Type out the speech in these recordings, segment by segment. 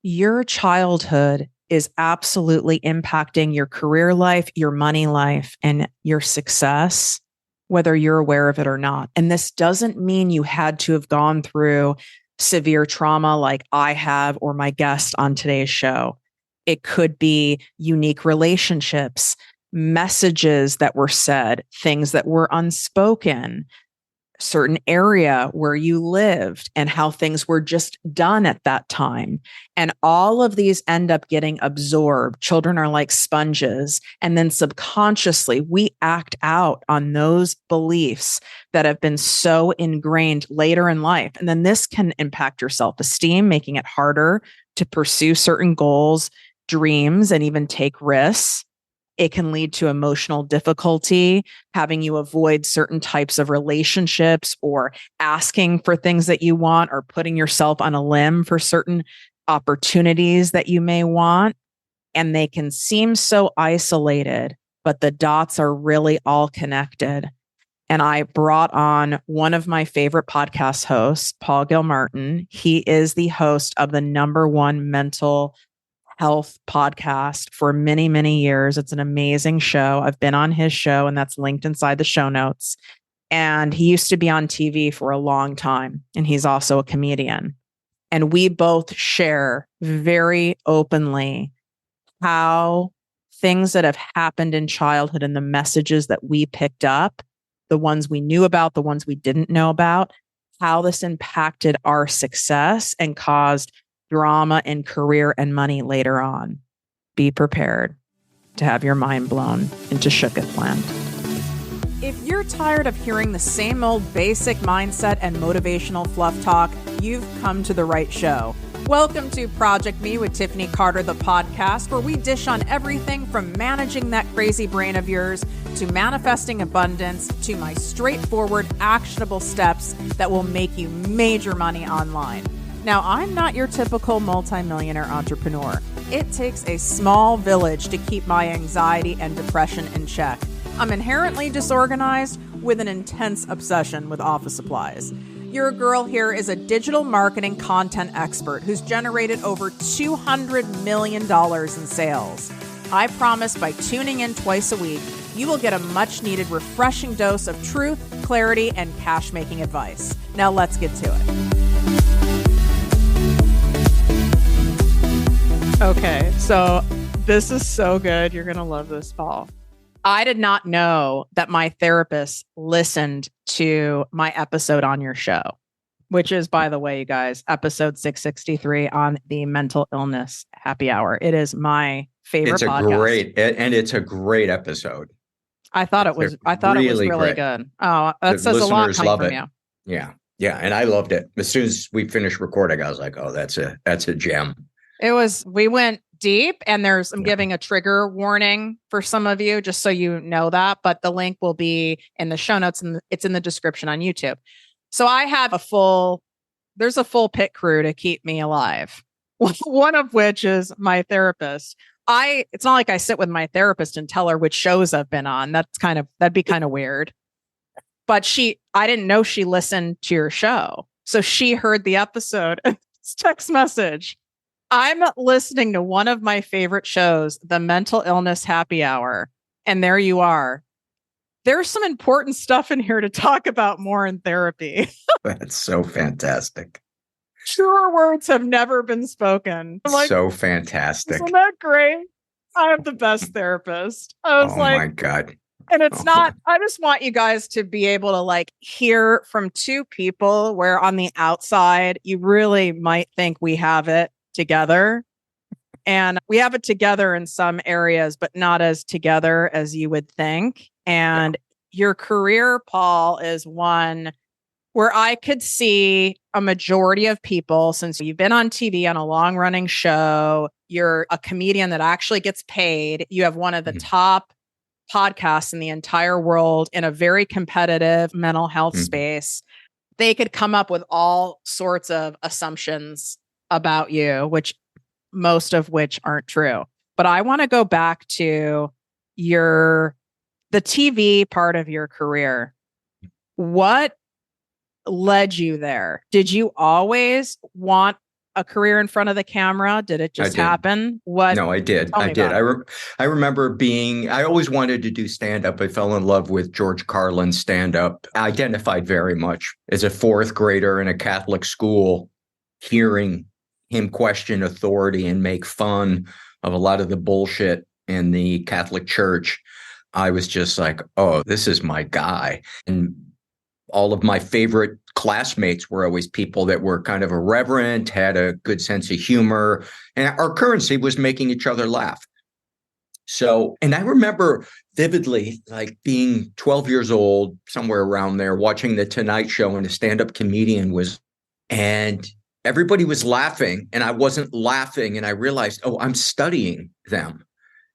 your childhood is absolutely impacting your career life, your money life, and your success, whether you're aware of it or not. And this doesn't mean you had to have gone through severe trauma like I have or my guest on today's show. It could be unique relationships, messages that were said, things that were unspoken, certain area where you lived and how things were just done at that time. And all of these end up getting absorbed. Children are like sponges. And then subconsciously, we act out on those beliefs that have been so ingrained later in life. And then this can impact your self-esteem, making it harder to pursue certain goals, dreams, and even take risks. It can lead to emotional difficulty, having you avoid certain types of relationships or asking for things that you want or putting yourself on a limb for certain opportunities that you may want. And they can seem so isolated, but the dots are really all connected. And I brought on one of my favorite podcast hosts, Paul Gilmartin. He is the host of the #1 mental health podcast for many, many years. It's an amazing show. I've been on his show, and that's linked inside the show notes. And he used to be on TV for a long time, and he's also a comedian. And we both share very openly how things that have happened in childhood and the messages that we picked up, the ones we knew about, the ones we didn't know about, how this impacted our success and caused drama in career and money later on. Be prepared to have your mind blown into shooketh land. If you're tired of hearing the same old basic mindset and motivational fluff talk, you've come to the right show. Welcome to Project Me with Tiffany Carter, the podcast, where we dish on everything from managing that crazy brain of yours to manifesting abundance to my straightforward, actionable steps that will make you major money online. Now, I'm not your typical multimillionaire entrepreneur. It takes a small village to keep my anxiety and depression in check. I'm inherently disorganized with an intense obsession with office supplies. Your girl here is a digital marketing content expert who's generated over $200 million in sales. I promise by tuning in twice a week, you will get a much needed refreshing dose of truth, clarity, and cash-making advice. Now let's get to it. Okay, so this is so good. You're going to love this, Paul. I did not know that my therapist listened to my episode on your show, which is, by the way, you guys, episode 663 on the mental illness happy hour. It is my favorite podcast. It's a great episode. I thought it was really good. Oh, that says a lot coming from you. Yeah. Yeah. And I loved it. As soon as we finished recording, I was like, oh, that's a gem. We went deep, and I'm giving a trigger warning for some of you, just so you know that, but the link will be in the show notes and it's in the description on YouTube. So I have there's a full pit crew to keep me alive. One of which is my therapist. It's not like I sit with my therapist and tell her which shows I've been on. That'd be kind of weird. But I didn't know she listened to your show. So she heard the episode, text message. I'm listening to one of my favorite shows, the Mental Illness Happy Hour. And there you are. There's some important stuff in here to talk about more in therapy. That's so fantastic. Truer words have never been spoken. So fantastic. Isn't that great? I have the best therapist. I was my God. And it's not, I just want you guys to be able to hear from two people where on the outside, you really might think we have it together. And we have it together in some areas, but not as together as you would think. And your career, Paul, is one where I could see a majority of people, since you've been on TV on a long running show, you're a comedian that actually gets paid. You have one of the top podcasts in the entire world in a very competitive mental health space. They could come up with all sorts of assumptions about you, most of which aren't true. But I want to go back to the TV part of your career. What led you there? Did you always want a career in front of the camera? Did it I just did. happen? What? No, I did. Tell I me did. about it. I remember I always wanted to do stand up. I fell in love with George Carlin's stand up. I identified very much as a fourth grader in a Catholic school, hearing him question authority and make fun of a lot of the bullshit in the Catholic Church. I was just like, oh, this is my guy. And all of my favorite classmates were always people that were kind of irreverent, had a good sense of humor, and our currency was making each other laugh. So, and I remember vividly like being 12 years old, somewhere around there, watching The Tonight Show, and a stand-up comedian and everybody was laughing and I wasn't laughing. And I realized, oh, I'm studying them.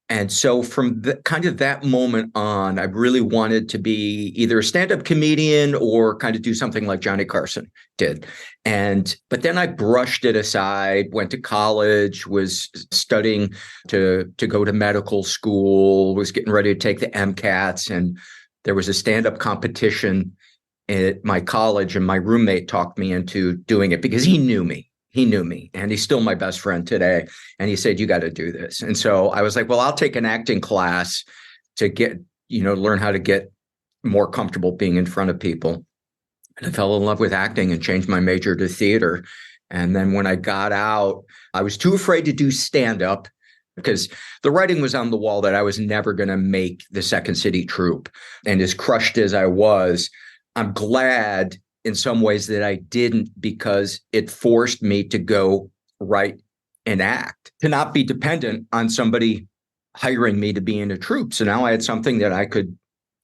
And so from kind of that moment on, I really wanted to be either a stand-up comedian or kind of do something like Johnny Carson did. But then I brushed it aside, went to college, was studying to go to medical school, was getting ready to take the MCATs. And there was a stand-up competition at my college, and my roommate talked me into doing it because he knew me. He knew me, and he's still my best friend today. And he said, you got to do this. And so I was like, well, I'll take an acting class to learn how to get more comfortable being in front of people. And I fell in love with acting and changed my major to theater. And then when I got out, I was too afraid to do stand-up because the writing was on the wall that I was never going to make the Second City troupe. And as crushed as I was, I'm glad in some ways that I didn't, because it forced me to go write and act, to not be dependent on somebody hiring me to be in a troupe. So now I had something that I could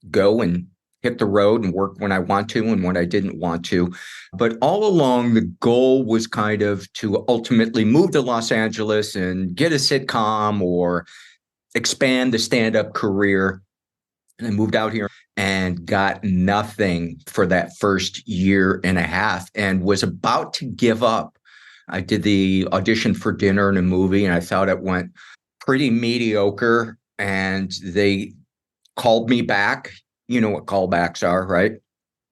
go and hit the road and work when I want to and when I didn't want to. But all along, the goal was kind of to ultimately move to Los Angeles and get a sitcom or expand the stand-up career. And I moved out here and got nothing for that first year and a half and was about to give up. I did the audition for dinner in a movie, and I thought it went pretty mediocre. And they called me back. You know what callbacks are, right?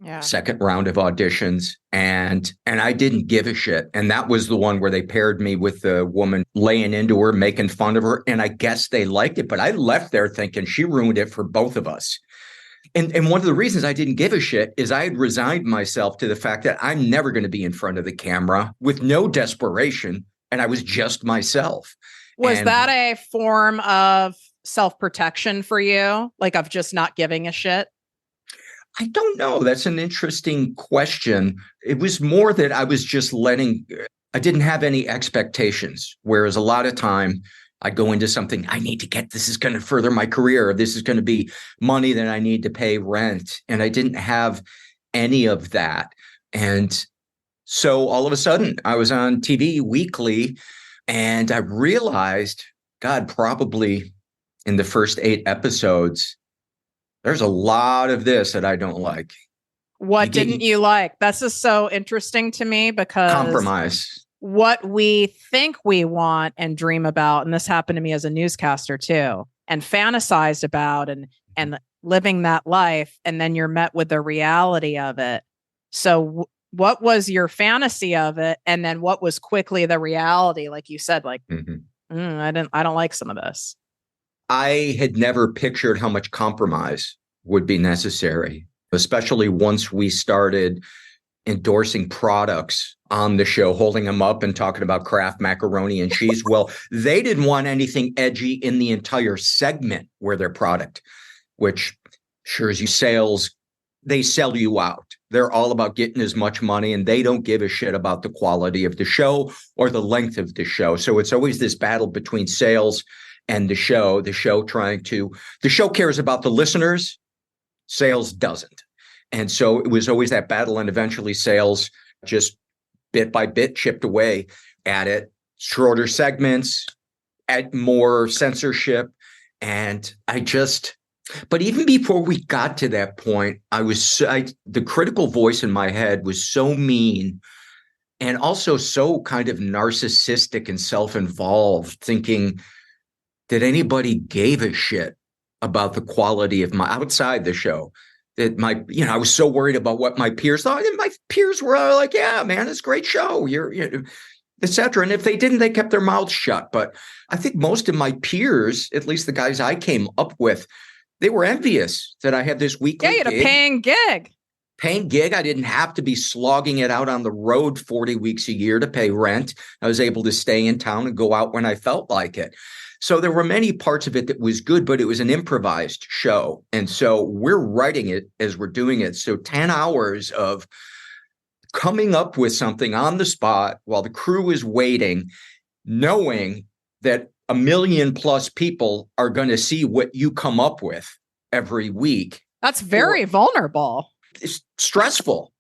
Yeah. Second round of auditions. And I didn't give a shit. And that was the one where they paired me with the woman laying into her, making fun of her. And I guess they liked it, but I left there thinking she ruined it for both of us. And one of the reasons I didn't give a shit is I had resigned myself to the fact that I'm never going to be in front of the camera, with no desperation. And I was just myself. Was that a form of self-protection for you? Like of just not giving a shit? I don't know. That's an interesting question. It was more that I was just I didn't have any expectations. Whereas a lot of time I go into something, I need to get, this is going to further my career. Or this is going to be money that I need to pay rent. And I didn't have any of that. And so all of a sudden I was on TV weekly, and I realized, God, probably in the first 8 episodes, there's a lot of this that I don't like. What didn't you like? That's just so interesting to me, because compromise. What we think we want and dream about, and this happened to me as a newscaster too, and fantasized about and living that life, and then you're met with the reality of it. So what was your fantasy of it, and then what was quickly the reality? Like you said, like I don't like some of this. I had never pictured how much compromise would be necessary, especially once we started endorsing products on the show, holding them up and talking about Kraft macaroni and cheese. Well, they didn't want anything edgy in the entire segment where their product, which sure as you sales, they sell you out. They're all about getting as much money, and they don't give a shit about the quality of the show or the length of the show. So it's always this battle between sales and the show cares about the listeners, sales doesn't. And so it was always that battle, and eventually sales just bit by bit chipped away at it. Shorter segments, add more censorship. But even before we got to that point, the critical voice in my head was so mean, and also so kind of narcissistic and self-involved, thinking that anybody gave a shit about the quality of my outside the show. That I was so worried about what my peers thought, and my peers were like, "Yeah, man, it's a great show. etc. And if they didn't, they kept their mouths shut. But I think most of my peers, at least the guys I came up with, they were envious that I had this weekly you had gig. A paying gig. Paying gig. I didn't have to be slogging it out on the road 40 weeks a year to pay rent. I was able to stay in town and go out when I felt like it. So there were many parts of it that was good, but it was an improvised show. And so we're writing it as we're doing it. So 10 hours of coming up with something on the spot while the crew is waiting, knowing that 1 million plus people are going to see what you come up with every week. That's very vulnerable. It's stressful,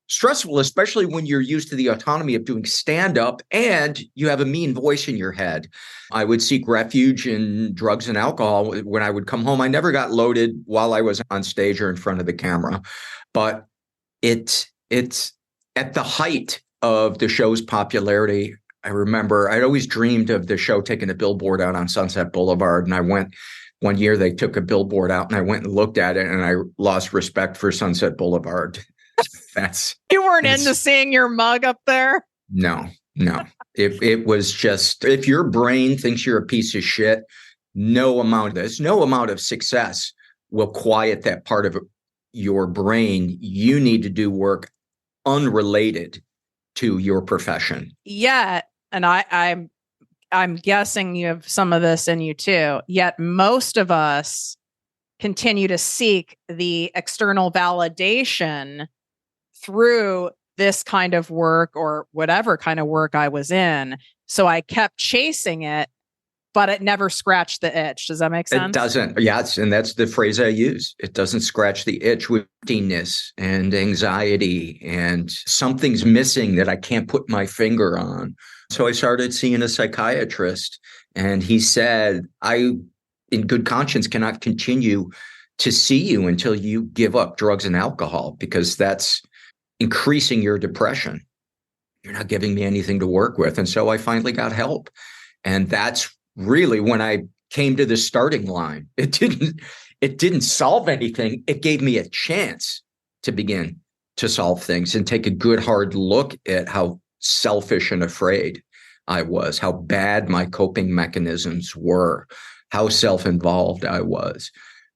especially when you're used to the autonomy of doing stand-up and you have a mean voice in your head. I would seek refuge in drugs and alcohol when I would come home. I never got loaded while I was on stage or in front of the camera, but it's at the height of the show's popularity. I remember I'd always dreamed of the show taking a billboard out on Sunset Boulevard. And I went one year, they took a billboard out and I went and looked at it and I lost respect for Sunset Boulevard. You weren't into seeing your mug up there? No. It was just, if your brain thinks you're a piece of shit, no amount of success will quiet that part of your brain. You need to do work unrelated to your profession. Yeah. And I'm guessing you have some of this in you too. Yet most of us continue to seek the external validation through this kind of work or whatever kind of work I was in. So I kept chasing it, but it never scratched the itch. Does that make sense? It doesn't. Yes. And that's the phrase I use. It doesn't scratch the itch with emptiness and anxiety and something's missing that I can't put my finger on. So I started seeing a psychiatrist and he said, I, in good conscience, cannot continue to see you until you give up drugs and alcohol because that's increasing your depression. You're not giving me anything to work with. And so I finally got help. And that's really when I came to the starting line. It didn't solve anything. It gave me a chance to begin to solve things and take a good hard look at how selfish and afraid I was, how bad my coping mechanisms were, how self-involved I was,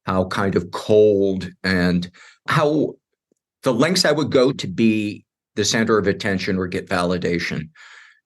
how kind of cold, and how the lengths I would go to be the center of attention or get validation.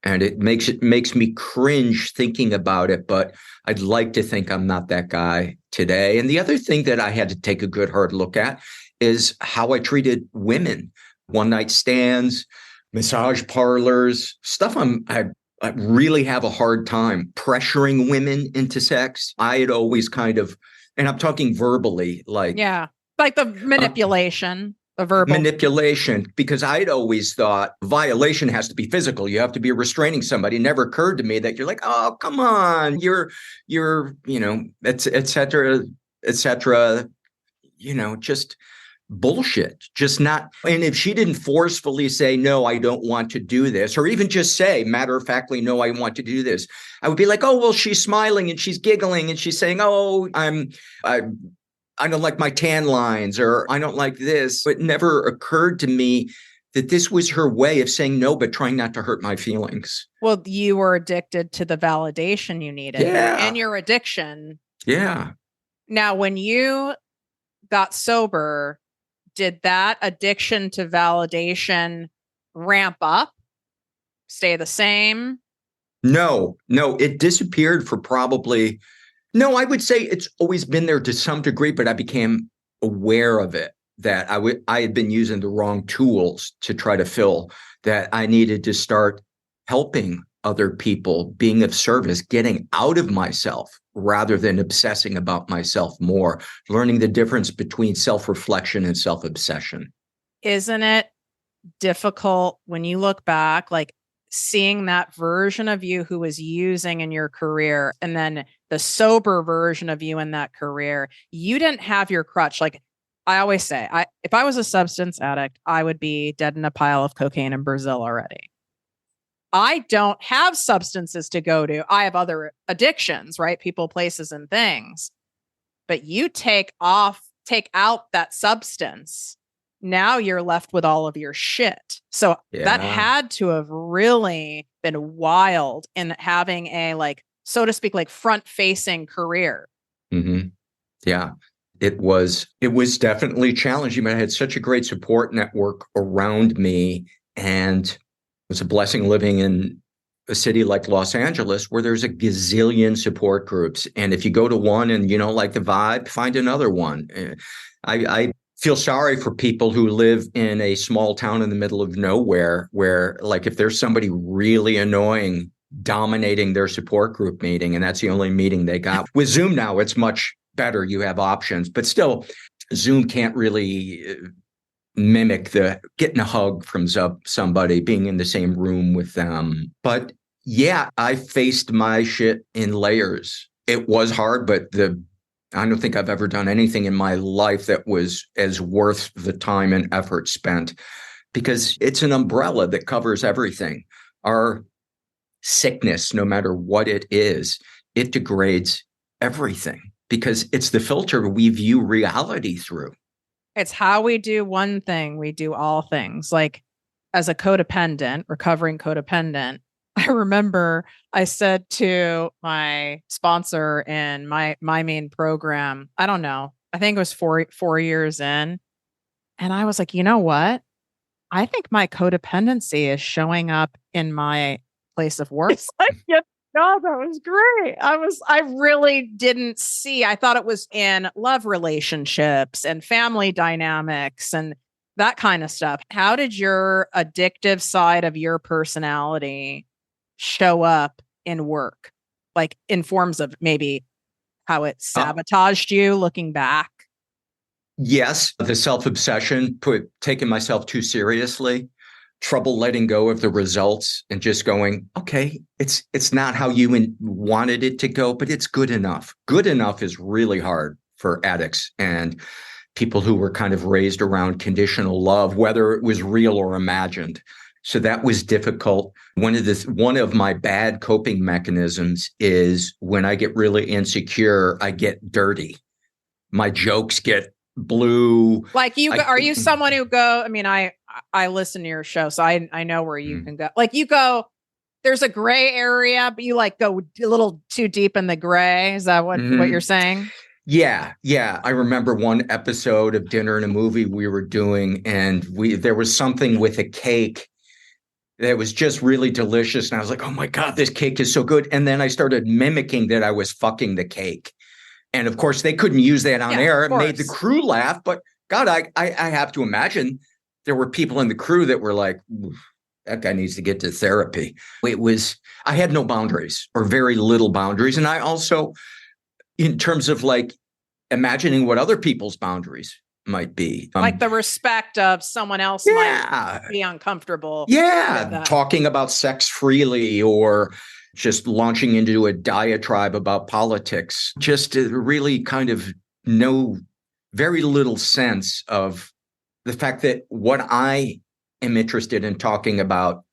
And it makes me cringe thinking about it, but I'd like to think I'm not that guy today. And the other thing that I had to take a good hard look at is how I treated women, one night stands, massage parlors, stuff I really have a hard time pressuring women into sex. I had always kind of, and I'm talking verbally, like the manipulation. The verbal manipulation, because I'd always thought violation has to be physical. You have to be restraining somebody. It never occurred to me that you're like, oh, come on, you're, et cetera, just bullshit, just not. And if she didn't forcefully say, no, I don't want to do this, or even just say matter of factly, no, I want to do this, I would be like, oh, well, she's smiling and she's giggling and she's saying, oh, I don't like my tan lines, or I don't like this. It never occurred to me that this was her way of saying no, but trying not to hurt my feelings. Well, you were addicted to the validation you needed and your addiction. Yeah. Now, when you got sober, did that addiction to validation ramp up, stay the same? No, it disappeared for probably... No, I would say it's always been there to some degree, but I became aware of it, that I had been using the wrong tools to try to fill, that I needed to start helping other people, being of service, getting out of myself rather than obsessing about myself more, learning the difference between self-reflection and self-obsession. Isn't it difficult when you look back, like seeing that version of you who was using in your career and then the sober version of you in that career? You didn't have your crutch. Like I always say, if I was a substance addict, I would be dead in a pile of cocaine in Brazil already. I don't have substances to go to. I have other addictions, right? People, places, and things. But you take out that substance, now you're left with all of your shit. So that had to have really been wild in having a, like, so to speak, like front facing career. Mm-hmm. Yeah. It was definitely challenging, but I had such a great support network around me. And it was a blessing living in a city like Los Angeles, where there's a gazillion support groups. And if you go to one and you don't like the vibe, find another one. I feel sorry for people who live in a small town in the middle of nowhere, where, like, if there's somebody really annoying dominating their support group meeting, and that's the only meeting they got. With Zoom now, it's much better. You have options, but still, Zoom can't really mimic the getting a hug from somebody, being in the same room with them. But yeah, I faced my shit in layers. It was hard, but I don't think I've ever done anything in my life that was as worth the time and effort spent, because it's an umbrella that covers everything. Our sickness, no matter what it is, it degrades everything, because it's the filter we view reality through. It's how we do one thing, we do all things. Like, as a codependent, recovering codependent, I remember I said to my sponsor in my main program, I don't know, I think it was 4 years in. And I was like, you know what? I think my codependency is showing up in my place of work. It's like, yeah, no, that was great. I really didn't see. I thought it was in love relationships and family dynamics and that kind of stuff. How did your addictive side of your personality show up in work? Like, in forms of maybe how it sabotaged you looking back? Yes, the self-obsession, taking myself too seriously, trouble letting go of the results and just going, okay, it's not how you wanted it to go, but it's good enough. Good enough is really hard for addicts and people who were kind of raised around conditional love, whether it was real or imagined. So that was difficult. One of my bad coping mechanisms is when I get really insecure, I get dirty. My jokes get blue. Like, are you someone who go, I mean, I listen to your show, so I know where you can go. Like, you go, there's a gray area, but you like go a little too deep in the gray. Is that what you're saying? Yeah. I remember one episode of Dinner and a Movie we were doing, and there was something with a cake that was just really delicious. And I was like, oh my God, this cake is so good. And then I started mimicking that I was fucking the cake. And of course, they couldn't use that on air. It made the crew laugh. But God, I have to imagine there were people in the crew that were like, that guy needs to get to therapy. I had no boundaries, or very little boundaries. And I also, in terms of like imagining what other people's boundaries might be. Like the respect of someone else might be uncomfortable. Yeah. Talking about sex freely, or just launching into a diatribe about politics, just to really kind of know very little sense of the fact that what I am interested in talking about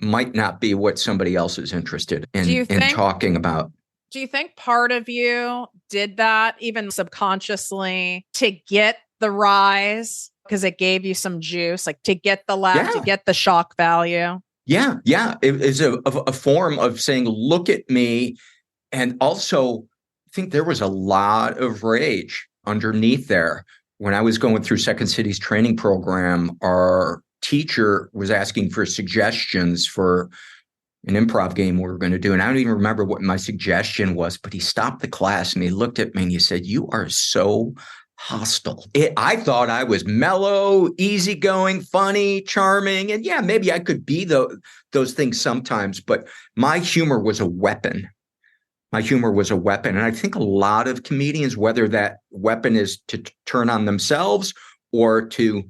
might not be what somebody else is interested in talking about. Do you think part of you did that even subconsciously to get the rise, because it gave you some juice, like to get the laugh, to get the shock value? Yeah. It is a form of saying, look at me. And also, I think there was a lot of rage underneath there. When I was going through Second City's training program, our teacher was asking for suggestions for an improv game we were going to do. And I don't even remember what my suggestion was, but he stopped the class and he looked at me and he said, "You are so hostile." I thought I was mellow, easygoing, funny, charming. And yeah, maybe I could be those things sometimes, but my humor was a weapon. My humor was a weapon. And I think a lot of comedians, whether that weapon is to turn on themselves or to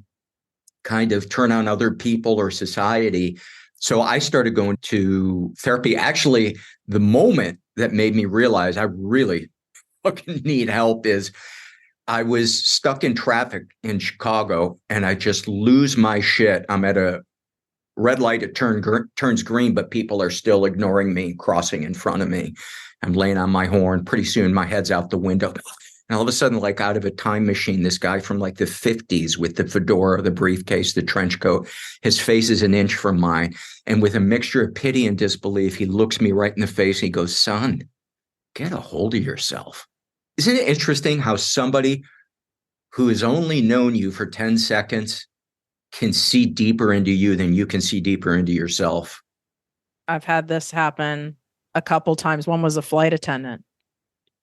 kind of turn on other people or society. So I started going to therapy. Actually, the moment that made me realize I really fucking need help is I was stuck in traffic in Chicago and I just lose my shit. I'm at a red light. It turns green, but people are still ignoring me, crossing in front of me. I'm laying on my horn. Pretty soon my head's out the window. And all of a sudden, like out of a time machine, this guy from like the 50s with the fedora, the briefcase, the trench coat, his face is an inch from mine. And with a mixture of pity and disbelief, he looks me right in the face. And he goes, son, get a hold of yourself. Isn't it interesting how somebody who has only known you for 10 seconds can see deeper into you than you can see deeper into yourself? I've had this happen a couple times. One was a flight attendant.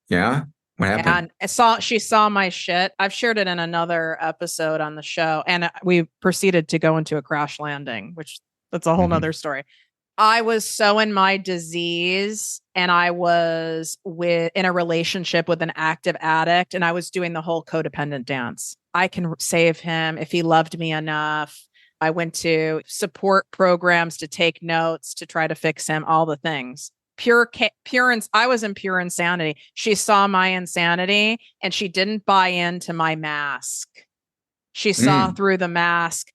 Yeah. What happened? And she saw my shit. I've shared it in another episode on the show. And we proceeded to go into a crash landing, which that's a whole nother story. I was so in my disease, and I was in a relationship with an active addict, and I was doing the whole codependent dance. I can save him if he loved me enough. I went to support programs to take notes to try to fix him, all the things. I was in pure insanity. She saw my insanity and she didn't buy into my mask. She saw through the mask,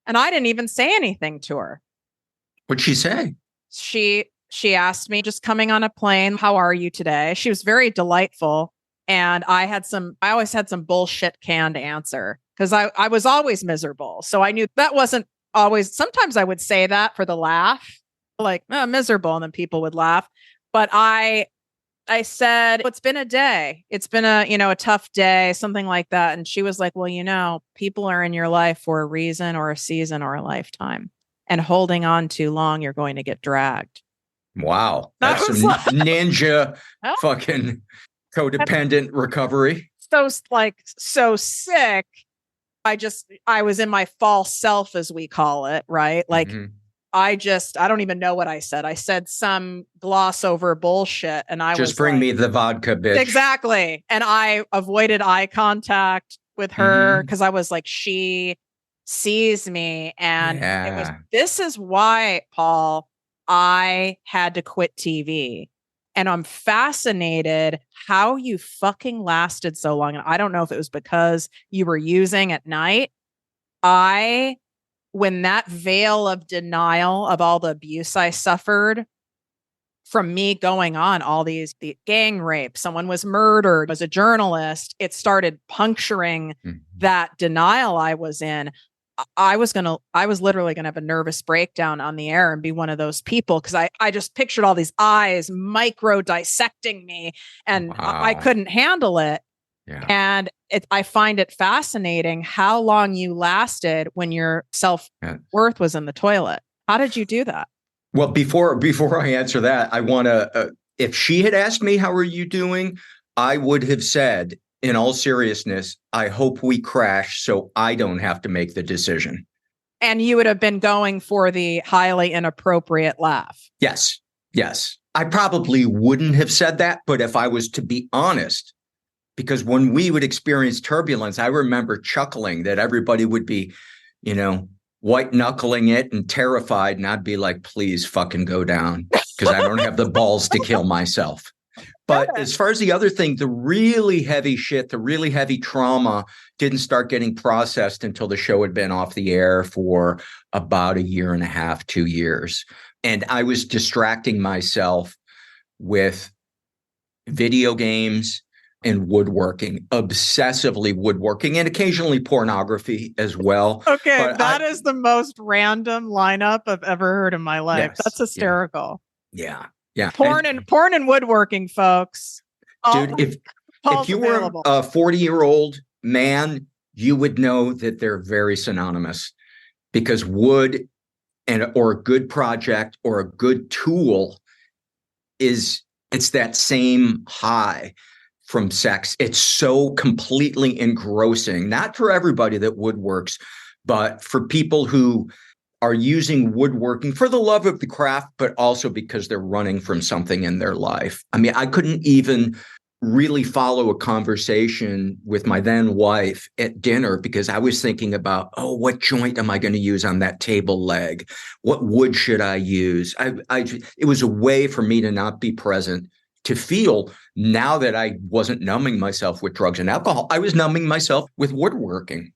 and I didn't even say anything to her. What'd she say? She asked me, just coming on a plane, how are you today? She was very delightful. And I always had some bullshit canned answer because I was always miserable. So I knew that wasn't always, sometimes I would say that for the laugh, like, oh, miserable. And then people would laugh. But I said, it's been a day. It's been a tough day, something like that. And she was like, well, people are in your life for a reason or a season or a lifetime. And holding on too long, you're going to get dragged. Wow. That's some ninja fucking codependent recovery. So sick. I was in my false self, as we call it, right? Like, I don't even know what I said. I said some gloss over bullshit. And I just bring me the vodka, bitch. Exactly. And I avoided eye contact with her because I was like, she sees me. And this is why, Paul, I had to quit TV. And I'm fascinated how you fucking lasted so long. And I don't know if it was because you were using at night. When that veil of denial of all the abuse I suffered from me going on, the gang rape, someone was murdered, was a journalist, it started puncturing that denial I was in. I was literally going to have a nervous breakdown on the air and be one of those people because I just pictured all these eyes micro dissecting me, and I couldn't handle it. Yeah. And I find it fascinating how long you lasted when your self-worth was in the toilet. How did you do that? Well, before I answer that, I want to, if she had asked me, how are you doing? I would have said, in all seriousness, I hope we crash so I don't have to make the decision. And you would have been going for the highly inappropriate laugh. Yes. I probably wouldn't have said that, but if I was to be honest, because when we would experience turbulence, I remember chuckling that everybody would be, white knuckling it and terrified. And I'd be like, please fucking go down because I don't have the balls to kill myself. But as far as the other thing, the really heavy shit, the really heavy trauma didn't start getting processed until the show had been off the air for about 1.5 years, 2 years. And I was distracting myself with video games and woodworking, obsessively woodworking, and occasionally pornography as well. Okay, but that is the most random lineup I've ever heard in my life. Yes, that's hysterical. Yeah. Porn and woodworking, folks. Dude, if you were a 40-year-old man, you would know that they're very synonymous, because wood or a good project or a good tool it's that same high from sex. It's so completely engrossing, not for everybody that woodworks, but for people who are using woodworking for the love of the craft, but also because they're running from something in their life. I mean, I couldn't even really follow a conversation with my then wife at dinner because I was thinking about, what joint am I going to use on that table leg? What wood should I use? It was a way for me to not be present, to feel, now that I wasn't numbing myself with drugs and alcohol, I was numbing myself with woodworking.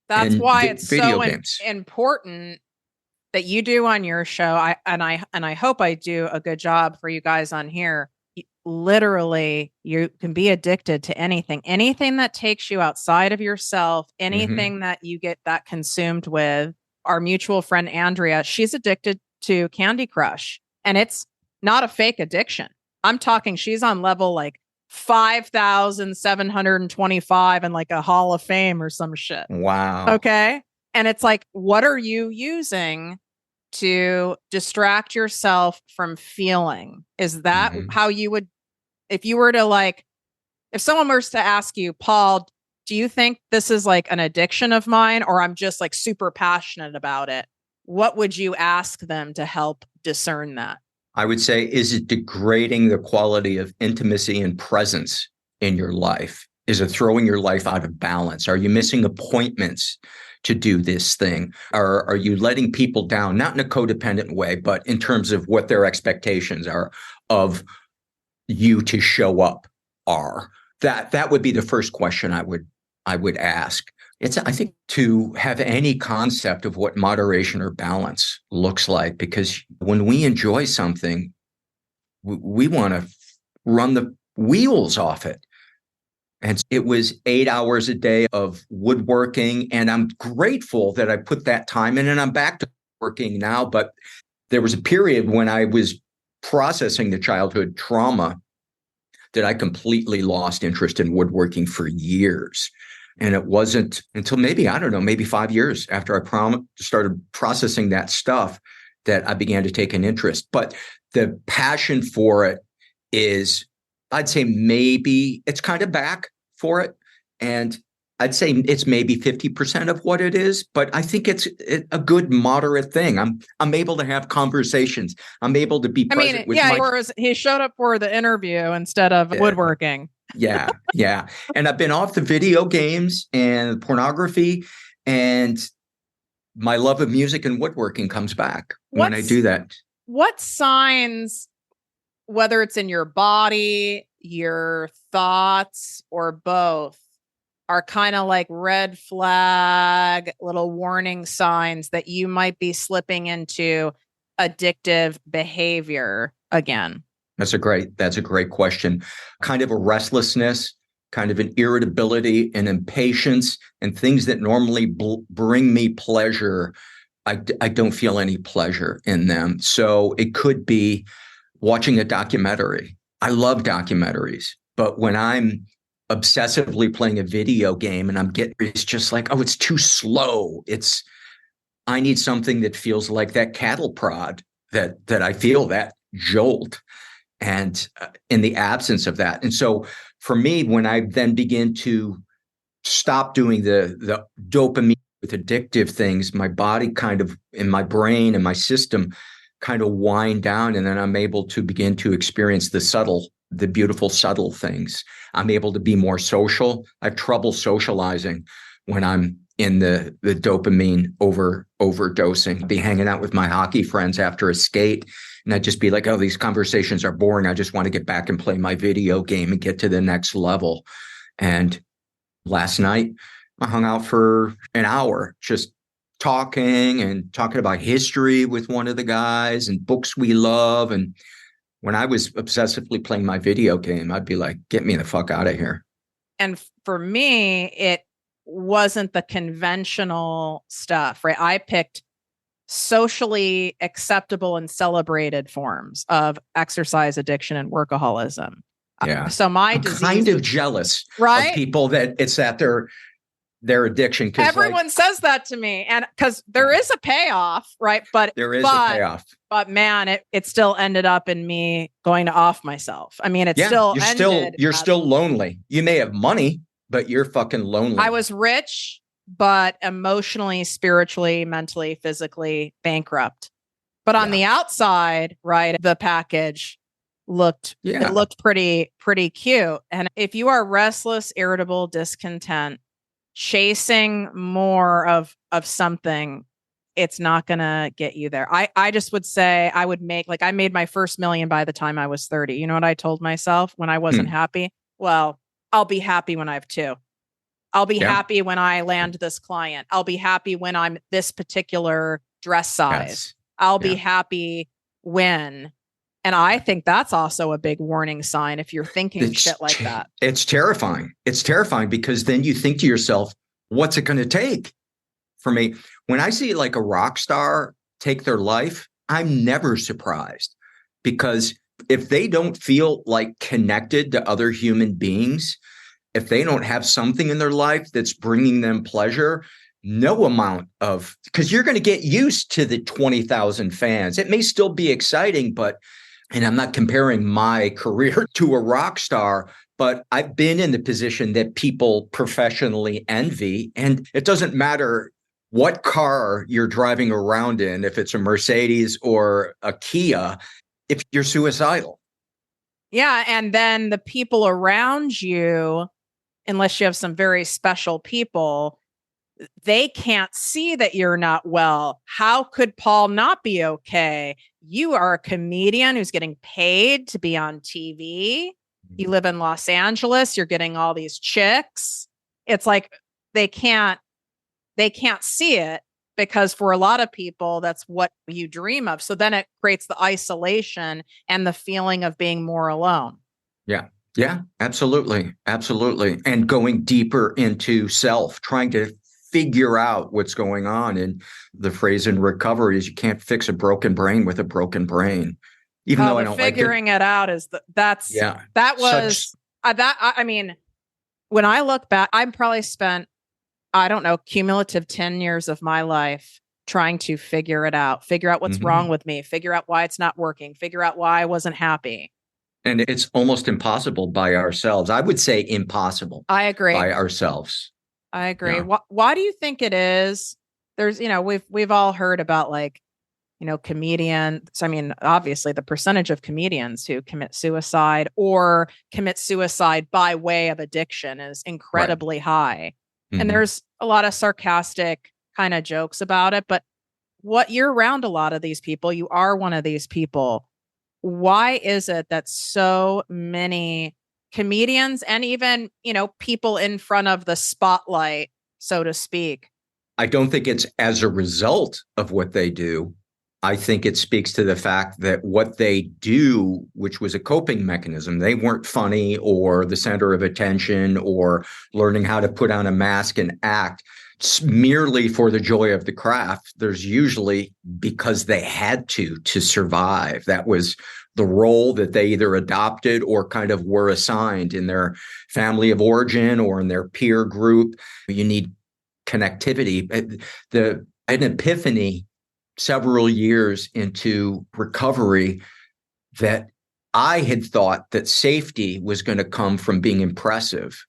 That's why it's so important that you do on your show. I hope I do a good job for you guys on here, literally you can be addicted to anything that takes you outside of yourself, anything that you get that consumed with. Our mutual friend Andrea, she's addicted to Candy Crush, and it's not a fake addiction. I'm talking she's on level like 5,725 and like a Hall of Fame or some shit. Wow. Okay. And it's like, what are you using to distract yourself from feeling? Is that how you would, if you were to like, if someone were to ask you, Paul, do you think this is like an addiction of mine, or I'm just like super passionate about it? What would you ask them to help discern that? I would say, is it degrading the quality of intimacy and presence in your life? Is it throwing your life out of balance? Are you missing appointments to do this thing? Or are you letting people down, not in a codependent way, but in terms of what their expectations are of you to show up are? That would be the first question I would ask. It's, I think, to have any concept of what moderation or balance looks like, because when we enjoy something, we want to run the wheels off it. And it was 8 hours a day of woodworking, and I'm grateful that I put that time in, and I'm back to working now. But there was a period when I was processing the childhood trauma that I completely lost interest in woodworking for years. And it wasn't until maybe 5 years after I started processing that stuff that I began to take an interest. But the passion for it is, I'd say maybe it's kind of back for it. And I'd say it's maybe 50% of what it is, but I think it's a good moderate thing. I'm able to have conversations. I'm able to be present with he showed up for the interview instead of woodworking. Yeah. And I've been off the video games and pornography, and my love of music and woodworking comes back when I do that. What signs, whether it's in your body, your thoughts, or both, are kind of like red flag, little warning signs that you might be slipping into addictive behavior again? That's a great question. Kind of a restlessness, kind of an irritability and impatience, and things that normally bring me pleasure. I don't feel any pleasure in them. So it could be watching a documentary. I love documentaries, but when I'm obsessively playing a video game and it's just like, oh, it's too slow. I need something that feels like that cattle prod, that I feel that jolt. And in the absence of that. And so for me, when I then begin to stop doing the dopamine with addictive things, my body kind of, in my brain and my system kind of wind down. And then I'm able to begin to experience the beautiful, subtle things. I'm able to be more social. I have trouble socializing when I'm in the dopamine overdosing. I'd be hanging out with my hockey friends after a skate, and I'd just be like, oh, these conversations are boring. I just want to get back and play my video game and get to the next level. And last night, I hung out for an hour, just talking about history with one of the guys and books we love. And when I was obsessively playing my video game, I'd be like, get me the fuck out of here. And for me, it wasn't the conventional stuff, right? I picked socially acceptable and celebrated forms of exercise addiction and workaholism. Yeah. So I'm kind of jealous of people that it's at their addiction. Everyone says that to me, and because there is a payoff, right? But there is a payoff. But man, it still ended up in me going to off myself. I mean, you're still lonely. You may have money, but you're fucking lonely. I was rich, but emotionally, spiritually, mentally, physically bankrupt. But on the outside, right, the package looked pretty cute. And if you are restless, irritable, discontent, chasing more of something, it's not gonna get you there. I just would say I made my first million by the time I was 30. You know what I told myself when I wasn't happy? Well, I'll be happy when I have two. I'll be happy when I land this client. I'll be happy when I'm this particular dress size. I'll be happy when. And I think that's also a big warning sign if you're thinking shit like that. It's terrifying. It's terrifying because then you think to yourself, what's it going to take for me? When I see like a rock star take their life, I'm never surprised, because if they don't feel like connected to other human beings, if they don't have something in their life that's bringing them pleasure, no amount of, because you're going to get used to the 20,000 fans. It may still be exciting, but, and I'm not comparing my career to a rock star, but I've been in the position that people professionally envy. And it doesn't matter what car you're driving around in, if it's a Mercedes or a Kia, if you're suicidal. Yeah. And then the people around you, unless you have some very special people, they can't see that you're not well. How could Paul not be okay? You are a comedian who's getting paid to be on TV. You live in Los Angeles. You're getting all these chicks. It's like they can't see it, because for a lot of people, that's what you dream of. So then it creates the isolation and the feeling of being more alone. Yeah. Yeah, absolutely. Absolutely. And going deeper into self, trying to figure out what's going on. And the phrase in recovery is you can't fix a broken brain with a broken brain. Even though I don't figuring like it out is I mean, when I look back, I probably spent, I don't know, cumulative 10 years of my life trying to figure it out, figure out what's wrong with me, figure out why it's not working, figure out why I wasn't happy. And it's almost impossible by ourselves. I would say impossible. I agree. By ourselves. I agree. Yeah. Why do you think it is? There's, we've all heard about like, comedians. I mean, obviously the percentage of comedians who commit suicide or commit suicide by way of addiction is incredibly high. Mm-hmm. And there's a lot of sarcastic kind of jokes about it, but you're around a lot of these people. You are one of these people. Why is it that so many comedians and even, people in front of the spotlight, so to speak? I don't think it's as a result of what they do. I think it speaks to the fact that what they do, which was a coping mechanism, they weren't funny or the center of attention or learning how to put on a mask and act merely for the joy of the craft. There's usually because they had to survive. That was the role that they either adopted or kind of were assigned in their family of origin or in their peer group. You need connectivity. An epiphany several years into recovery that I had thought that safety was going to come from being impressive.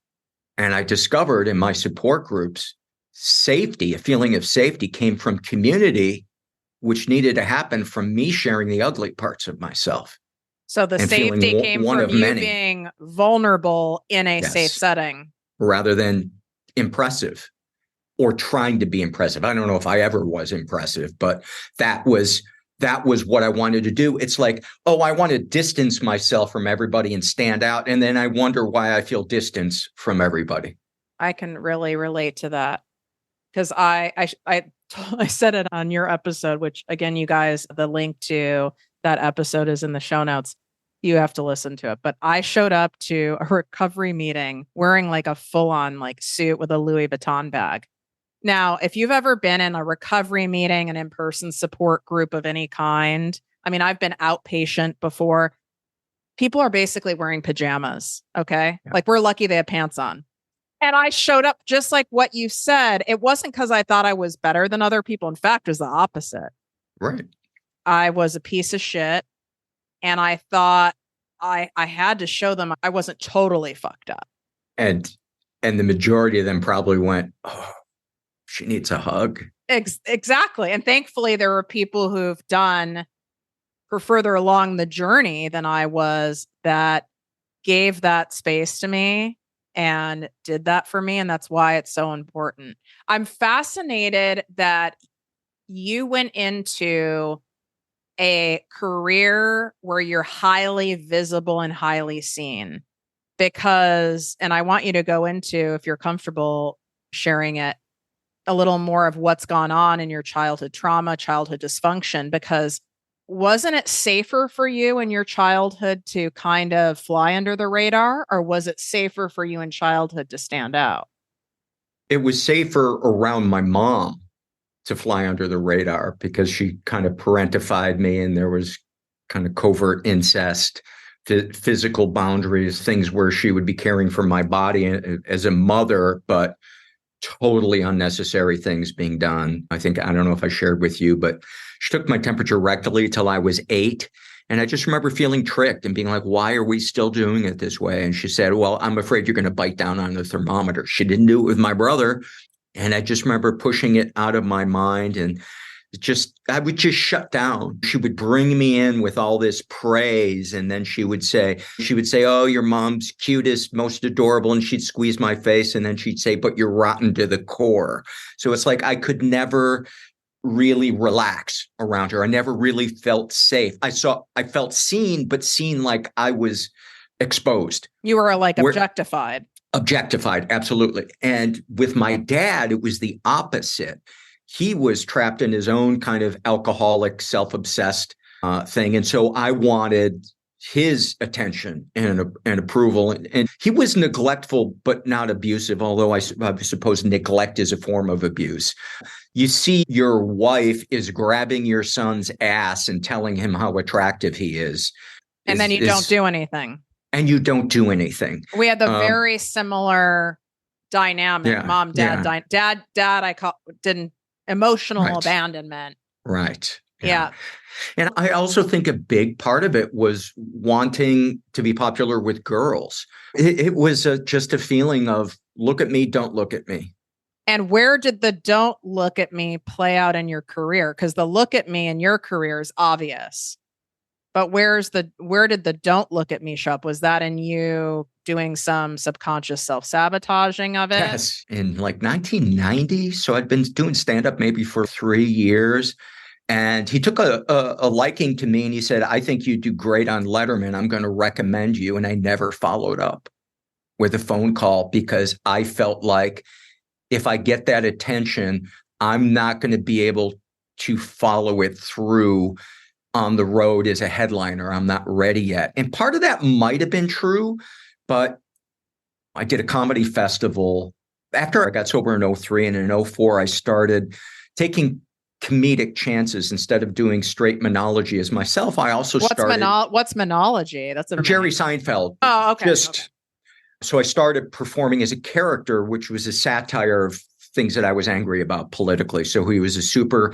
And I discovered in my support groups, safety, a feeling of safety came from community, which needed to happen from me sharing the ugly parts of myself. So the safety came from you being vulnerable in a safe setting. Rather than impressive or trying to be impressive. I don't know if I ever was impressive, but that was what I wanted to do. It's like, oh, I want to distance myself from everybody and stand out. And then I wonder why I feel distance from everybody. I can really relate to that. Because I said it on your episode, which again, you guys, the link to that episode is in the show notes. You have to listen to it. But I showed up to a recovery meeting wearing like a full-on like suit with a Louis Vuitton bag. Now, if you've ever been in a recovery meeting, an in-person support group of any kind, I mean, I've been outpatient before. People are basically wearing pajamas. Okay. Yeah. Like we're lucky they have pants on. And I showed up just like what you said. It wasn't because I thought I was better than other people. In fact, it was the opposite. Right. I was a piece of shit. And I thought I had to show them I wasn't totally fucked up. And the majority of them probably went, oh, she needs a hug. Exactly. And thankfully, there were people who've done for further along the journey than I was that gave that space to me and did that for me. And that's why it's so important. I'm fascinated that you went into a career where you're highly visible and highly seen because, and I want you to go into, if you're comfortable sharing it, a little more of what's gone on in your childhood trauma, childhood dysfunction, because wasn't it safer for you in your childhood to kind of fly under the radar, or was it safer for you in childhood to stand out? It was safer around my mom to fly under the radar because she kind of parentified me, and there was kind of covert incest, physical boundaries, things where she would be caring for my body as a mother, but totally unnecessary things being done. I don't know if I shared with you, but she took my temperature rectally till I was 8. And I just remember feeling tricked and being like, why are we still doing it this way? And she said, well, I'm afraid you're going to bite down on the thermometer. She didn't do it with my brother. And I just remember pushing it out of my mind, and I would just shut down. She would bring me in with all this praise. And then she would say, oh, your mom's cutest, most adorable. And she'd squeeze my face. And then she'd say, but you're rotten to the core. So it's like I could never really relax around her. I never really felt safe. I felt seen, but seen like I was exposed. You were like objectified. Objectified, absolutely. And with my dad, it was the opposite. He was trapped in his own kind of alcoholic, self-obsessed thing. And so I wanted his attention and approval. And he was neglectful, but not abusive, although I suppose neglect is a form of abuse. You see your wife is grabbing your son's ass and telling him how attractive he is. And then you don't do anything. And you don't do anything. We had the very similar dynamic, mom, dad, dad, didn't emotional abandonment. Right. Yeah. And I also think a big part of it was wanting to be popular with girls. It was just a feeling of look at me, don't look at me. And where did the don't look at me play out in your career? Because the look at me in your career is obvious. But where did the don't look at me show up? Was that in you doing some subconscious self-sabotaging of it? Yes, in like 1990. So I'd been doing stand-up maybe for 3 years. And he took a liking to me, and he said, I think you do great on Letterman. I'm going to recommend you. And I never followed up with a phone call because I felt like if I get that attention, I'm not going to be able to follow it through on the road as a headliner. I'm not ready yet. And part of that might have been true, but I did a comedy festival. After I got sober in 2003, and in 2004, I started taking comedic chances instead of doing straight monology as myself. I also started. What's monology? That's a Jerry Seinfeld. Oh, okay. So I started performing as a character, which was a satire of things that I was angry about politically. So he was a super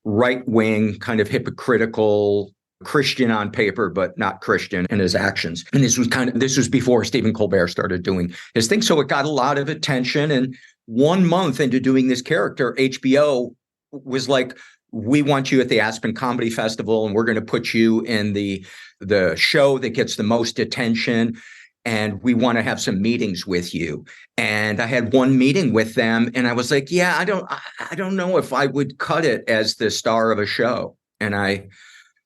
right-wing, kind of hypocritical Christian on paper, but not Christian in his actions. And this was before Stephen Colbert started doing his thing. So it got a lot of attention. And 1 month into doing this character, HBO was like, we want you at the Aspen Comedy Festival, and we're going to put you in the show that gets the most attention. And we want to have some meetings with you. And I had one meeting with them, and I was like, yeah, I don't know if I would cut it as the star of a show. And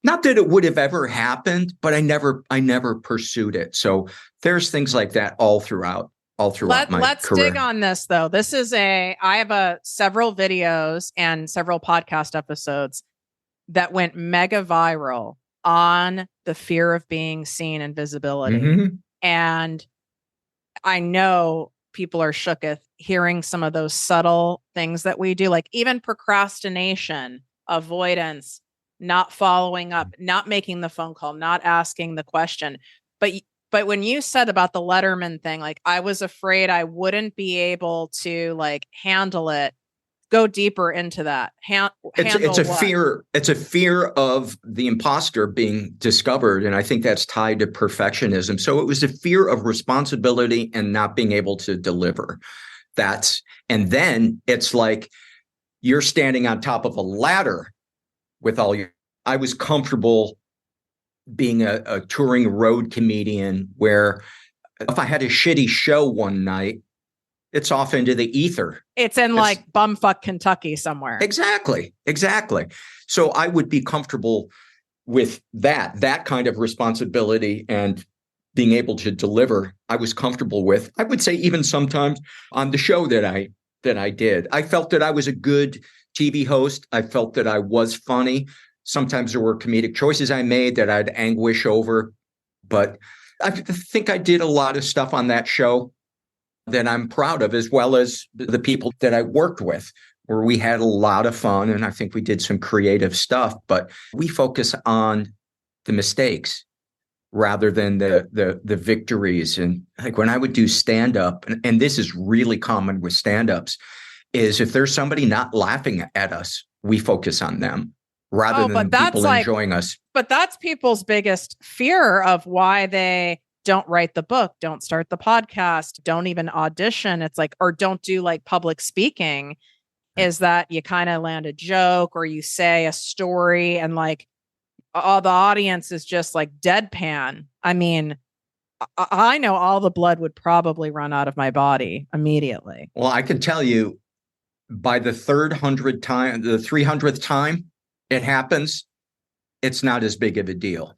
not that it would have ever happened, but I never pursued it. So there's things like that all throughout my career. Let's dig on this though. I have several videos and several podcast episodes that went mega viral on the fear of being seen and visibility. Mm-hmm. And I know people are shook at hearing some of those subtle things that we do, like even procrastination, avoidance, not following up, not making the phone call, not asking the question. But when you said about the Letterman thing, like I was afraid I wouldn't be able to like handle it. Go deeper into that. It's a fear. It's a fear of the imposter being discovered. And I think that's tied to perfectionism. So it was a fear of responsibility and not being able to deliver. And then it's like you're standing on top of a ladder with I was comfortable being a touring road comedian where if I had a shitty show one night, it's off into the ether. It's like bumfuck Kentucky somewhere. Exactly. So I would be comfortable with that kind of responsibility and being able to deliver. I was comfortable with. I would say even sometimes on the show that I did, I felt that I was a good TV host. I felt that I was funny. Sometimes there were comedic choices I made that I'd anguish over. But I think I did a lot of stuff on that show that I'm proud of, as well as the people that I worked with, where we had a lot of fun. And I think we did some creative stuff, but we focus on the mistakes rather than the victories. And like when I would do stand-up, and this is really common with stand-ups, is if there's somebody not laughing at us, we focus on them rather than people enjoying us. But that's people's biggest fear of why they don't write the book, don't start the podcast, don't even audition. It's like, or don't do like public speaking, is that you kind of land a joke or you say a story and like, all the audience is just like deadpan. I mean, I know all the blood would probably run out of my body immediately. Well, I can tell you by the 300th time it happens, it's not as big of a deal.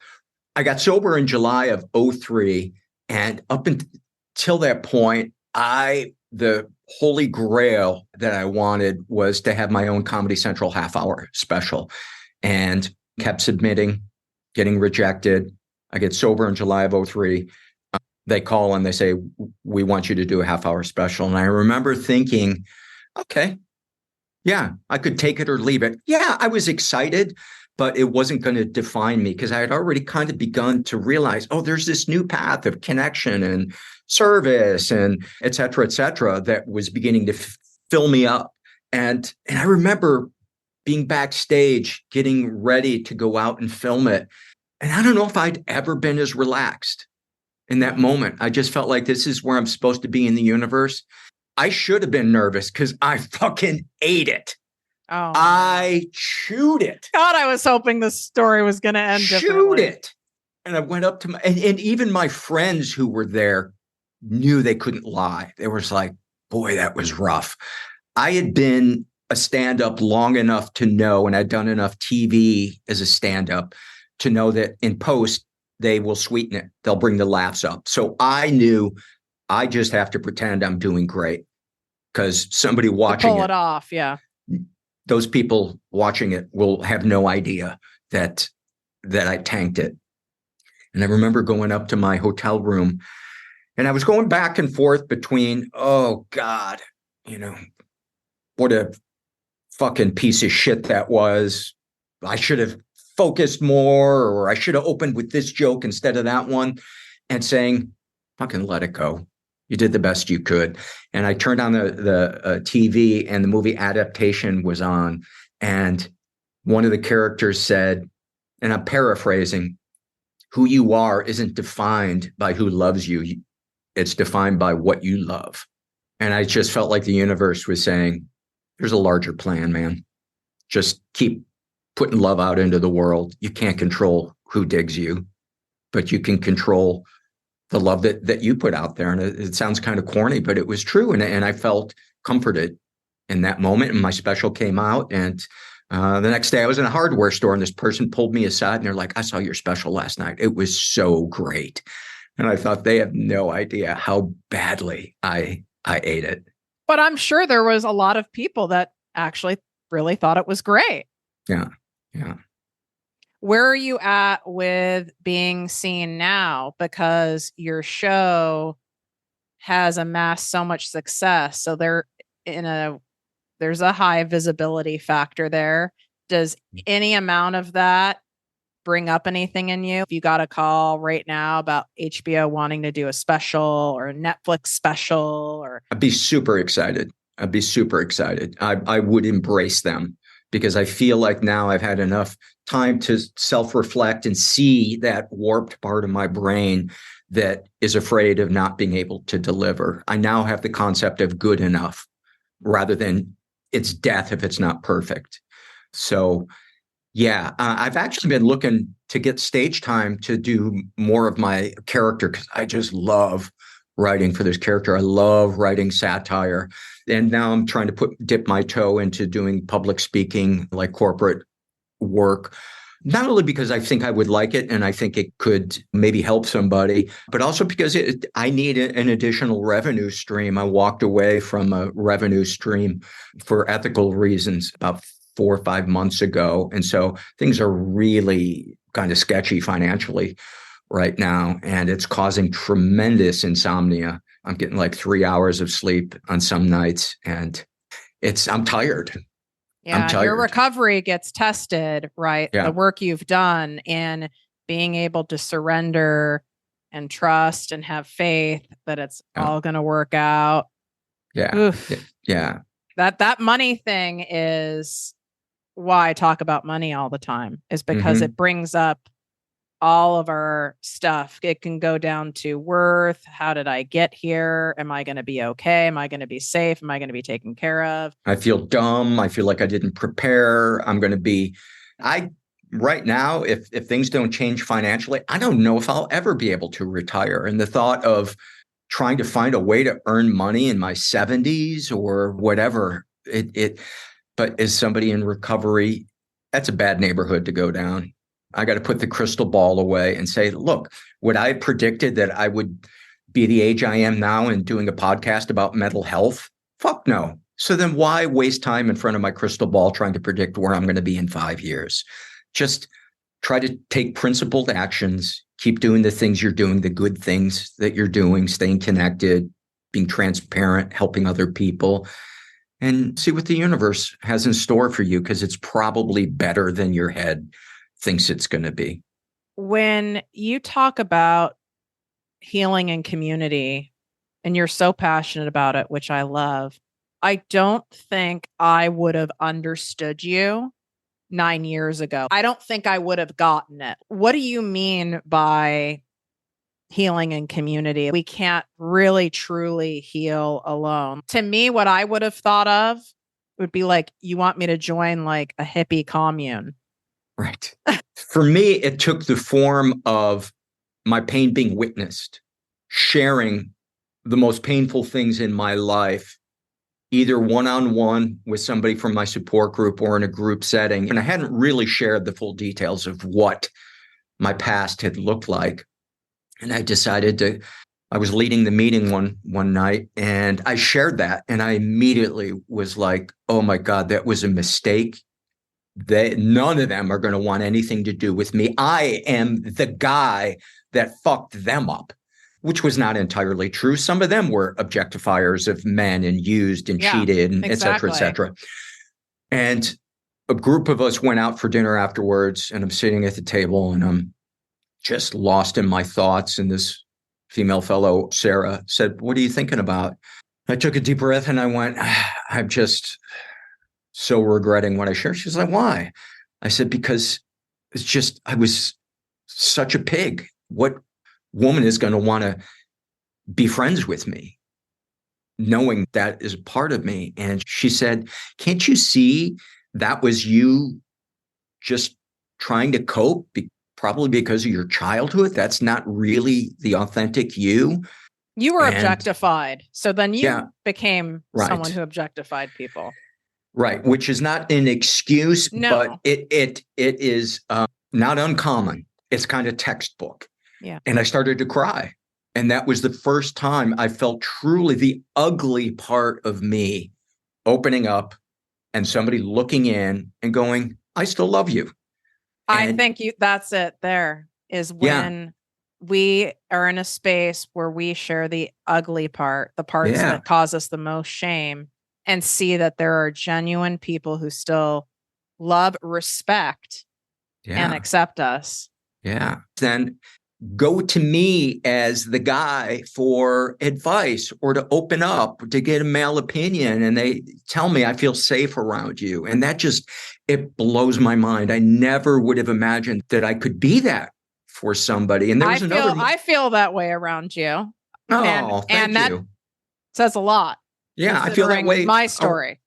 I got sober in July of 2003. And up until that point, the holy grail that I wanted was to have my own Comedy Central half-hour special. And kept submitting, getting rejected. I get sober in July of 2003. They call and they say, we want you to do a half-hour special. And I remember thinking, okay, yeah, I could take it or leave it. Yeah, I was excited, but it wasn't going to define me because I had already kind of begun to realize, oh, there's this new path of connection and service and et cetera, that was beginning to fill me up. And I remember being backstage, getting ready to go out and film it. And I don't know if I'd ever been as relaxed in that moment. I just felt like this is where I'm supposed to be in the universe. I should have been nervous because I fucking ate it. Oh, I chewed it. God, I was hoping the story was going to end differently. Chewed it. And I went up to and even my friends who were there knew they couldn't lie. They were like, boy, that was rough. I had been a stand-up long enough to know, and I'd done enough TV as a stand-up to know that in post, they will sweeten it. They'll bring the laughs up. So I knew I just have to pretend I'm doing great because somebody watching pull it off. Yeah. Those people watching it will have no idea that I tanked it. And I remember going up to my hotel room and I was going back and forth between, oh God, what a fucking piece of shit that was. I should have focused more, or I should have opened with this joke instead of that one, and saying, fucking let it go. You did the best you could. And I turned on the TV and the movie adaptation was on. And one of the characters said, and I'm paraphrasing, who you are isn't defined by who loves you. It's defined by what you love. And I just felt like the universe was saying, there's a larger plan, man. Just keep putting love out into the world. You can't control who digs you, but you can control the love that you put out there. And it sounds kind of corny, but it was true. And I felt comforted in that moment. And my special came out. And the next day I was in a hardware store and this person pulled me aside and they're like, I saw your special last night. It was so great. And I thought they have no idea how badly I ate it. But I'm sure there was a lot of people that actually really thought it was great. Yeah. Where are you at with being seen now? Because your show has amassed so much success. So there's a high visibility factor there. Does any amount of that bring up anything in you? If you got a call right now about HBO wanting to do a special or a Netflix special, or I'd be super excited. I would embrace them because I feel like now I've had enough time to self-reflect and see that warped part of my brain that is afraid of not being able to deliver. I now have the concept of good enough rather than it's death if it's not perfect. So yeah, I've actually been looking to get stage time to do more of my character because I just love writing for this character. I love writing satire. And now I'm trying to dip my toe into doing public speaking, like corporate work, not only because I think I would like it and I think it could maybe help somebody, but also because I need an additional revenue stream. I walked away from a revenue stream for ethical reasons about 4 or 5 months ago. And so things are really kind of sketchy financially right now. And it's causing tremendous insomnia. I'm getting like 3 hours of sleep on some nights, and I'm tired. Yeah, I'm and your tired. recovery gets tested, right? Yeah. The work you've done in being able to surrender and trust and have faith that it's Yeah. all going to work out. Yeah. Oof. Yeah. That money thing is why I talk about money all the time, is because it brings up all of our stuff. It can go down to worth. How did I get here? Am I going to be okay? Am I going to be safe? Am I going to be taken care of? I feel dumb. I feel like I didn't prepare. Right now, if things don't change financially, I don't know if I'll ever be able to retire. And the thought of trying to find a way to earn money in my 70s or whatever, but as somebody in recovery, that's a bad neighborhood to go down. I got to put the crystal ball away and say, look, would I have predicted that I would be the age I am now and doing a podcast about mental health? Fuck no. So then why waste time in front of my crystal ball trying to predict where I'm going to be in 5 years? Just try to take principled actions, keep doing the things you're doing, the good things that you're doing, staying connected, being transparent, helping other people, and see what the universe has in store for you, because it's probably better than your head thinks it's going to be. When you talk about healing and community, and you're so passionate about it, which I love, I don't think I would have understood you 9 years ago. I don't think I would have gotten it. What do you mean by healing and community? We can't really truly heal alone. To me, what I would have thought of would be like, you want me to join like a hippie commune. Right. For me, it took the form of my pain being witnessed, sharing the most painful things in my life, either one-on-one with somebody from my support group or in a group setting. And I hadn't really shared the full details of what my past had looked like. And I was leading the meeting one night, and I shared that, and I immediately was like, oh my God, that was a mistake. None of them are going to want anything to do with me. I am the guy that fucked them up, which was not entirely true. Some of them were objectifiers of men and used and cheated, and exactly. et cetera. And a group of us went out for dinner afterwards, and I'm sitting at the table and I'm just lost in my thoughts. And this female fellow, Sarah, said, "What are you thinking about?" I took a deep breath and I went, "I'm just so regretting what I shared." She's like, "Why?" I said, "Because I was such a pig. What woman is going to want to be friends with me, knowing that is a part of me?" And she said, "Can't you see that was you just trying to cope, probably because of your childhood? That's not really the authentic you." You were objectified. So then you became someone right. who objectified people. Right, which is not an excuse, No. but it is not uncommon. It's kind of textbook. Yeah. And I started to cry. And that was the first time I felt truly the ugly part of me opening up and somebody looking in and going, "I still love you." I think that's it there, is when we are in a space where we share the ugly part, the parts that cause us the most shame, and see that there are genuine people who still love, respect, and accept us. Yeah. Then go to me as the guy for advice or to open up, to get a male opinion. And they tell me I feel safe around you. And that it blows my mind. I never would have imagined that I could be that for somebody. And there was I feel that way around you. Oh, thank you. That says a lot. Yeah, I feel that way. My story.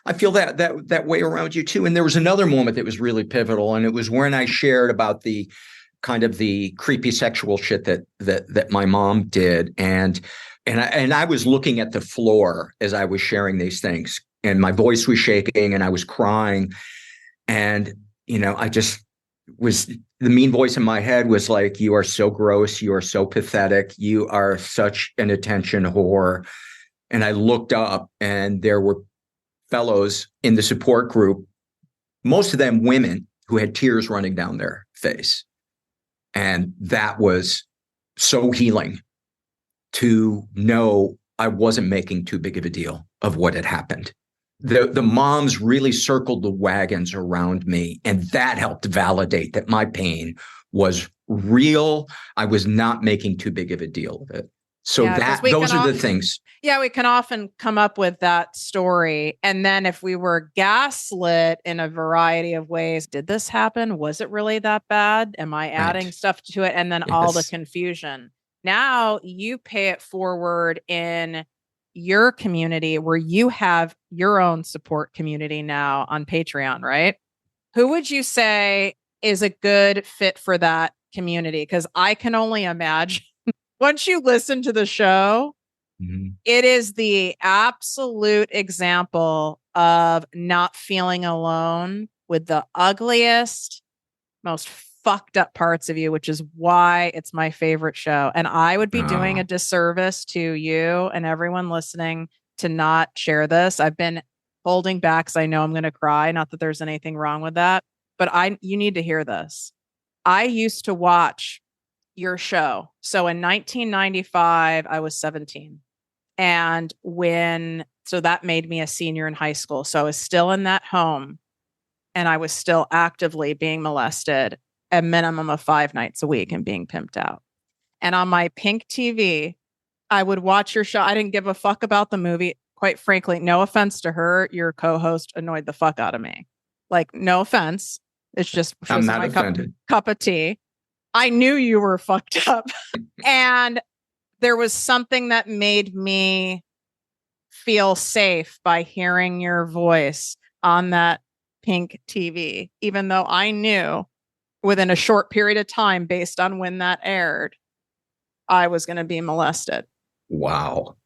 I feel that way around you too. And there was another moment that was really pivotal. And it was when I shared about the kind of the creepy sexual shit that my mom did. And I was looking at the floor as I was sharing these things, and my voice was shaking and I was crying. And, I just the mean voice in my head was like, "You are so gross. You are so pathetic. You are such an attention whore." And I looked up and there were fellows in the support group most of them women who had tears running down their face. And that was so healing to know I wasn't making too big of a deal of what had happened. The moms really circled the wagons around me, and that helped validate that my pain was real. I was not making too big of a deal of it. So those are the things. Yeah, we can often come up with that story. And then if we were gaslit in a variety of ways, did this happen? Was it really that bad? Am I adding stuff to it? And then all the confusion. Now you pay it forward in your community where you have your own support community now on Patreon, right? Who would you say is a good fit for that community? Because I can only imagine once you listen to the show, it is the absolute example of not feeling alone with the ugliest, most fucked up parts of you, which is why it's my favorite show. And I would be doing a disservice to you and everyone listening to not share this. I've been holding back because I know I'm going to cry. Not that there's anything wrong with that, but you need to hear this. I used to watch your show. So in 1995, I was 17. And so that made me a senior in high school. So I was still in that home and I was still actively being molested a minimum of 5 nights a week and being pimped out. And on my pink TV, I would watch your show. I didn't give a fuck about the movie. Quite frankly, no offense to her, your co-host annoyed the fuck out of me. Like, no offense. It's just I'm not offended. Cup of tea. I knew you were fucked up. And there was something that made me feel safe by hearing your voice on that pink TV, even though I knew within a short period of time, based on when that aired, I was going to be molested. Wow.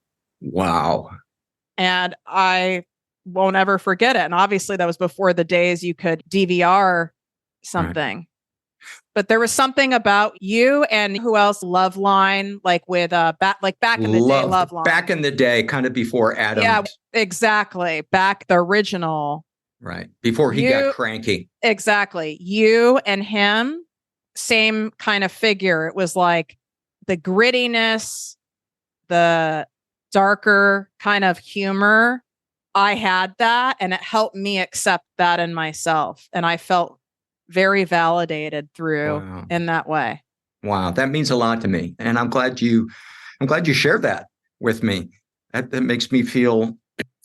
And I won't ever forget it. And obviously that was before the days you could DVR something. Right. But there was something about you and who else? Loveline, like with back in the day, Loveline. Back in the day, kind of before Adam. Yeah, exactly. Back the original. Right. Before he got cranky. Exactly. You and him, same kind of figure. It was like the grittiness, the darker kind of humor. I had that, and it helped me accept that in myself. And I felt very validated through in that way. Wow. That means a lot to me. And I'm glad you shared that with me. That makes me feel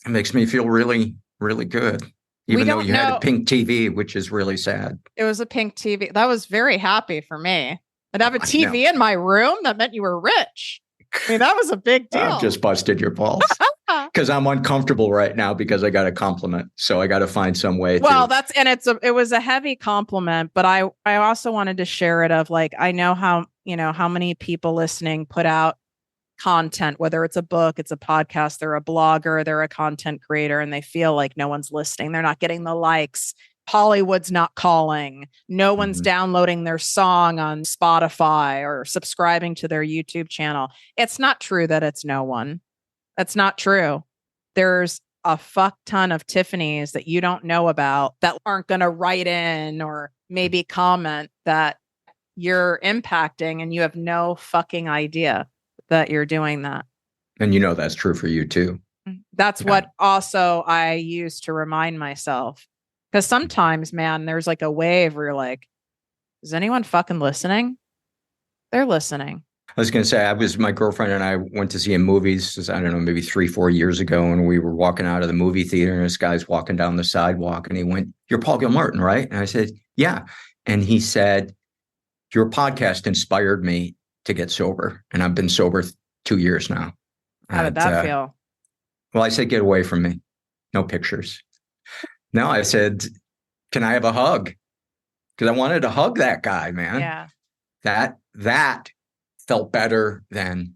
really, really good. Even though you had a pink TV, which is really sad. It was a pink TV. That was very happy for me. I'd have a TV in my room. That meant you were rich. I mean, that was a big deal. I've just busted your balls. Because I'm uncomfortable right now because I got a compliment. So I got to find some way it was a heavy compliment, but I also wanted to share it of like, I know how many people listening put out content, whether it's a book, it's a podcast, they're a blogger, they're a content creator, and they feel like no one's listening. They're not getting the likes. Hollywood's not calling. No one's downloading their song on Spotify or subscribing to their YouTube channel. It's not true that it's no one. That's not true. There's a fuck ton of Tiffany's that you don't know about that aren't going to write in or maybe comment that you're impacting, and you have no fucking idea that you're doing that. And that's true for you too. That's what also I use to remind myself. Because sometimes, man, there's like a wave where you're like, is anyone fucking listening? They're listening. I was going to say, my girlfriend and I went to see a movie, I don't know, maybe 3-4 years ago. And we were walking out of the movie theater and this guy's walking down the sidewalk and he went, "You're Paul Gilmartin, right?" And I said, "Yeah." And he said, "Your podcast inspired me to get sober." And I've been sober 2 years now. How did that feel? Well, I said, "Get away from me. No pictures." No, I said, "Can I have a hug?" Because I wanted to hug that guy, man. Yeah. That felt better than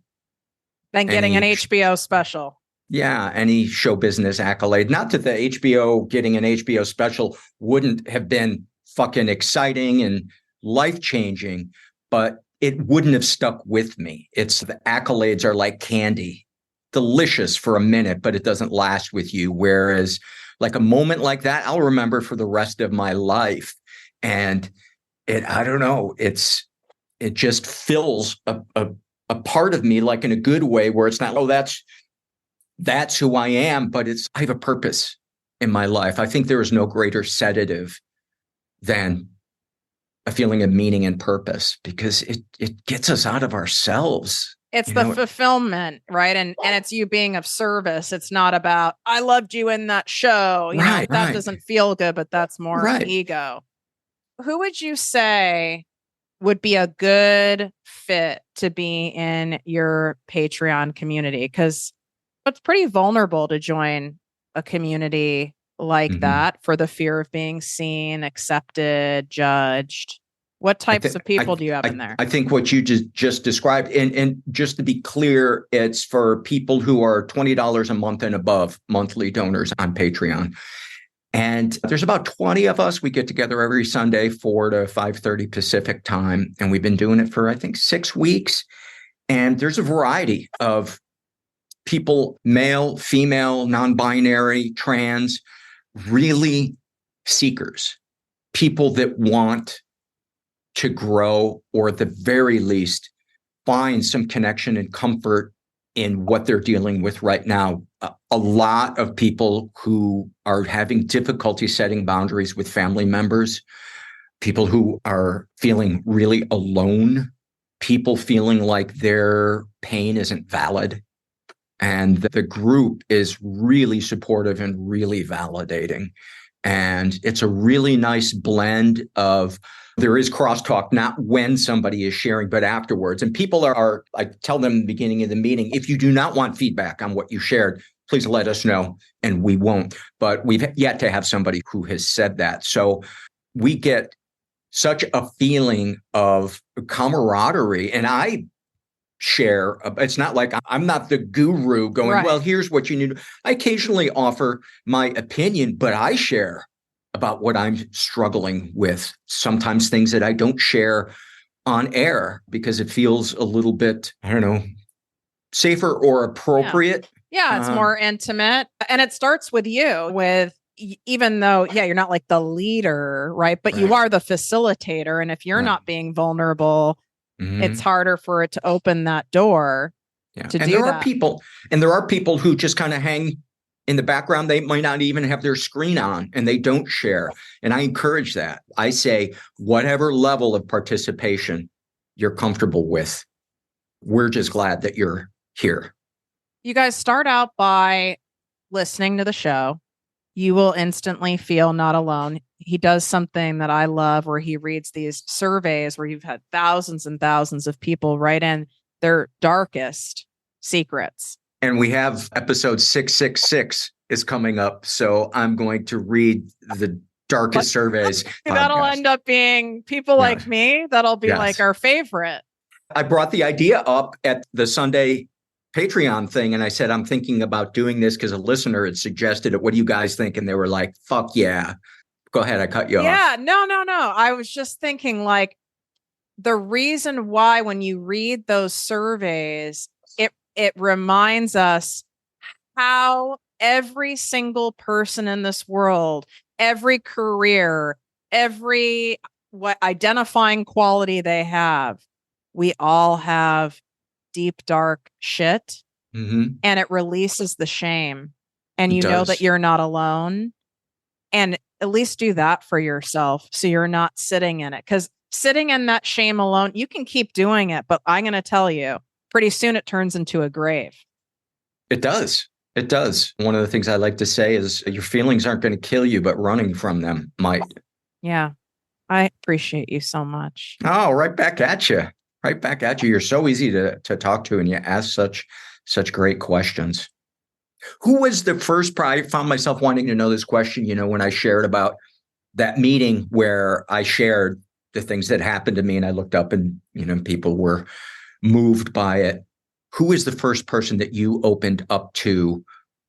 getting an HBO special. Yeah, any show business accolade. Not that the HBO getting an HBO special wouldn't have been fucking exciting and life-changing, but it wouldn't have stuck with me. The accolades are like candy, delicious for a minute, but it doesn't last with you. Whereas like a moment like that, I'll remember for the rest of my life. And I don't know, it just fills a part of me, like in a good way, where it's not, oh, that's who I am, but I have a purpose in my life. I think there is no greater sedative than a feeling of meaning and purpose, because it gets us out of ourselves. It's the fulfillment, right? And it's you being of service. It's not about, I loved you in that show. That doesn't feel good, but that's more ego. Who would you say would be a good fit to be in your Patreon community? Because it's pretty vulnerable to join a community like that for the fear of being seen, accepted, judged. What types of people do you have in there? I think what you just described, and just to be clear, it's for people who are $20 a month and above monthly donors on Patreon. And there's about 20 of us. We get together every Sunday, 4 to 5:30 Pacific time. And we've been doing it for, I think, 6 weeks. And there's a variety of people, male, female, non-binary, trans, really seekers, people that want to grow, or at the very least, find some connection and comfort in what they're dealing with right now. A lot of people who are having difficulty setting boundaries with family members, people who are feeling really alone, people feeling like their pain isn't valid. And the group is really supportive and really validating. And it's a really nice blend of, there is crosstalk, not when somebody is sharing, but afterwards. And people are, I tell them in the beginning of the meeting, if you do not want feedback on what you shared, please let us know, and we won't. But we've yet to have somebody who has said that. So we get such a feeling of camaraderie. And I share, it's not like I'm not the guru going, well, here's what you need. I occasionally offer my opinion, but I share about what I'm struggling with. Sometimes things that I don't share on air because it feels a little bit, I don't know, safer or appropriate. Yeah, it's more intimate. And it starts with you, even though, you're not like the leader, right? But you are the facilitator. And if you're not being vulnerable, it's harder for it to open that door to do that. There are people who just kind of hang in the background. They might not even have their screen on, and they don't share. And I encourage that. I say, whatever level of participation you're comfortable with, we're just glad that you're here. You guys start out by listening to the show. You will instantly feel not alone. He does something that I love, where he reads these surveys where you've had thousands and thousands of people write in their darkest secrets. And we have episode 666 is coming up. So I'm going to read the darkest surveys. That'll end up being people like me. That'll be like our favorite. I brought the idea up at the Sunday Patreon thing, and I said, I'm thinking about doing this because a listener had suggested it. What do you guys think? And they were like, fuck yeah. Go ahead. I cut you off. Yeah, no. I was just thinking, like, the reason why when you read those surveys, it reminds us how every single person in this world, every career, every identifying quality they have, we all have deep, dark shit. And it releases the shame. And you know that you're not alone. And at least do that for yourself, so you're not sitting in it. Because sitting in that shame alone, you can keep doing it. But I'm going to tell you, pretty soon it turns into a grave. It does. It does. One of the things I like to say is your feelings aren't going to kill you, but running from them might. Yeah. I appreciate you so much. Oh, right back at you. Right back at you. You're so easy to talk to, and you ask such great questions. Who was the first? I found myself wanting to know this question, when I shared about that meeting where I shared the things that happened to me, and I looked up and, people were moved by it. Who is the first person that you opened up to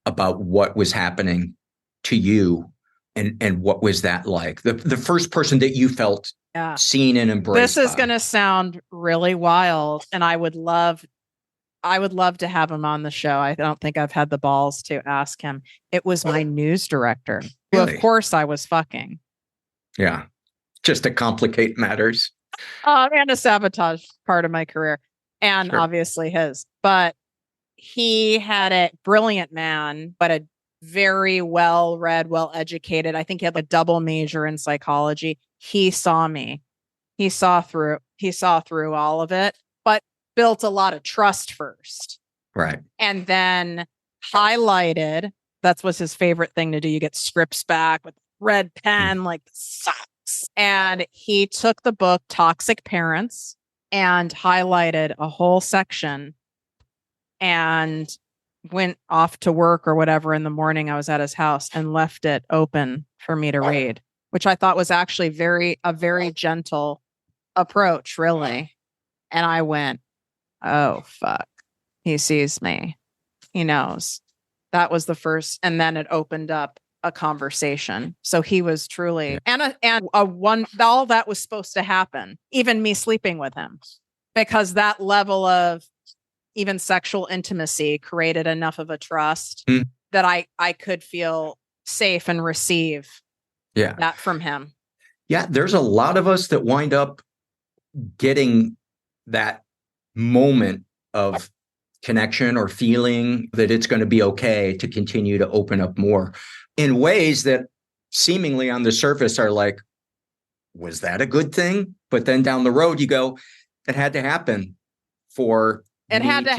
about what was happening to you, and what was that like? The first person that you felt seen and embraced. This is going to sound really wild, and I would love I would love to have him on the show. I don't think I've had the balls to ask him. It was my news director, who of Really? course I was fucking. Yeah. Just to complicate matters. And to sabotage part of my career, and Sure. obviously his. But he had a brilliant man, but a very well read, well educated. I think he had a double major in psychology. He saw me. He saw through all of it, but built a lot of trust first. Right. And then highlighted. That was his favorite thing to do. You get scripts back with red pen, like sucks. And he took the book Toxic Parents and highlighted a whole section and went off to work or whatever in the morning. I was at his house and left it open for me to read, which I thought was actually a very gentle approach, really. And I went, oh, fuck. He sees me. He knows. That was the first. And then it opened up a conversation. So he was truly, and all that was supposed to happen, even me sleeping with him, because that level of even sexual intimacy created enough of a trust that I could feel safe and receive that from him. Yeah. There's a lot of us that wind up getting that moment of connection or feeling that it's going to be okay to continue to open up more in ways that seemingly on the surface are like, was that a good thing? But then down the road, you go, it had to happen for it had to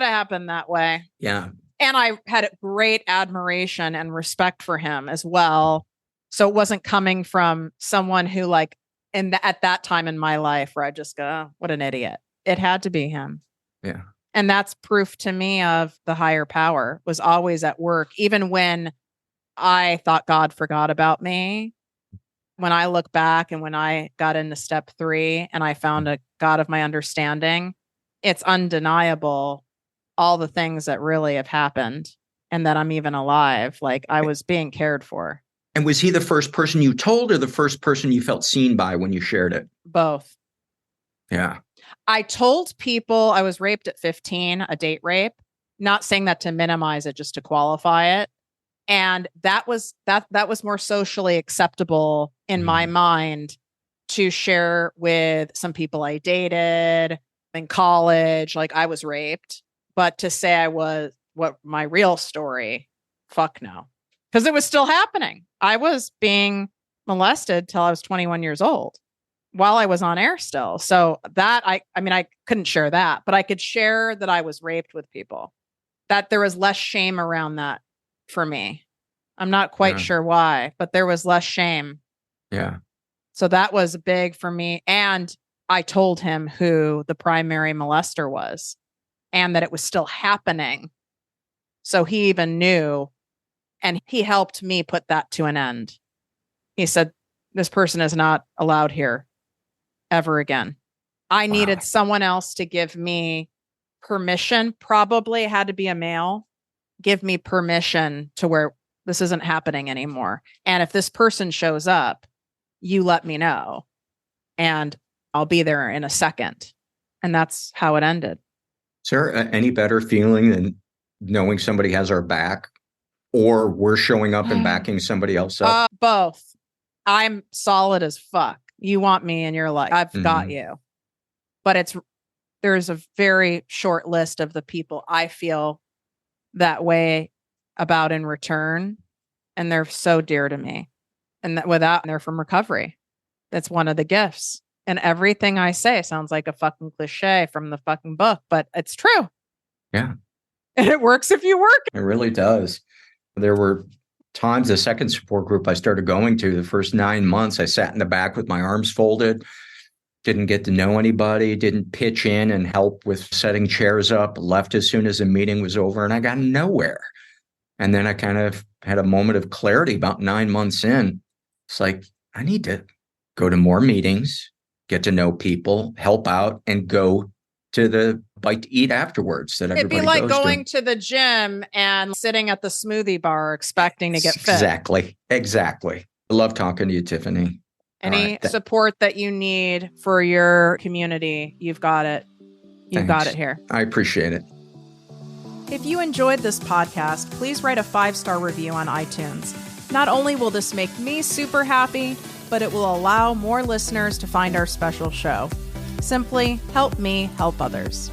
happen that way. Yeah. And I had great admiration and respect for him as well. So it wasn't coming from someone who at that time in my life where I just go, oh, what an idiot. It had to be him. Yeah. And that's proof to me of the higher power was always at work, even when I thought God forgot about me. When I look back and when I got into step 3 and I found a God of my understanding, it's undeniable all the things that really have happened and that I'm even alive. Like I was being cared for. And was he the first person you told or the first person you felt seen by when you shared it? Both. Yeah. I told people I was raped at 15, a date rape, not saying that to minimize it, just to qualify it. And that was more socially acceptable in my mind to share with some people I dated in college. Like I was raped, but to say I was my real story, fuck no. Because it was still happening. I was being molested till I was 21 years old while I was on air still. So that I couldn't share that, but I could share that I was raped with people, that there was less shame around that for me. I'm not quite sure why, but there was less shame. Yeah. So that was big for me. And I told him who the primary molester was and that it was still happening. So he even knew, and he helped me put that to an end. He said, this person is not allowed here ever again. I needed someone else to give me permission, probably had to be a male, give me permission to where this isn't happening anymore. And if this person shows up, you let me know and I'll be there in a second. And that's how it ended. Is there any better feeling than knowing somebody has our back or we're showing up and backing somebody else up? Both. I'm solid as fuck. You want me in your life. I've got you. But there's a very short list of the people I feel that way about in return. And they're so dear to me. And they're from recovery. That's one of the gifts. And everything I say sounds like a fucking cliche from the fucking book, but it's true. Yeah. And it works if you work. It really does. There were times, the second support group I started going to, the first 9 months, I sat in the back with my arms folded, didn't get to know anybody, didn't pitch in and help with setting chairs up, left as soon as the meeting was over, and I got nowhere. And then I kind of had a moment of clarity about 9 months in. It's like, I need to go to more meetings, get to know people, help out, and go to the bite to eat afterwards that everybody goes to. It'd be like going to the gym and sitting at the smoothie bar expecting to get fit. Exactly. I love talking to you, Tiffany. Any support that you need for your community, you've got it. You've got it here. I appreciate it. If you enjoyed this podcast, please write a 5-star review on iTunes. Not only will this make me super happy, but it will allow more listeners to find our special show. Simply help me help others.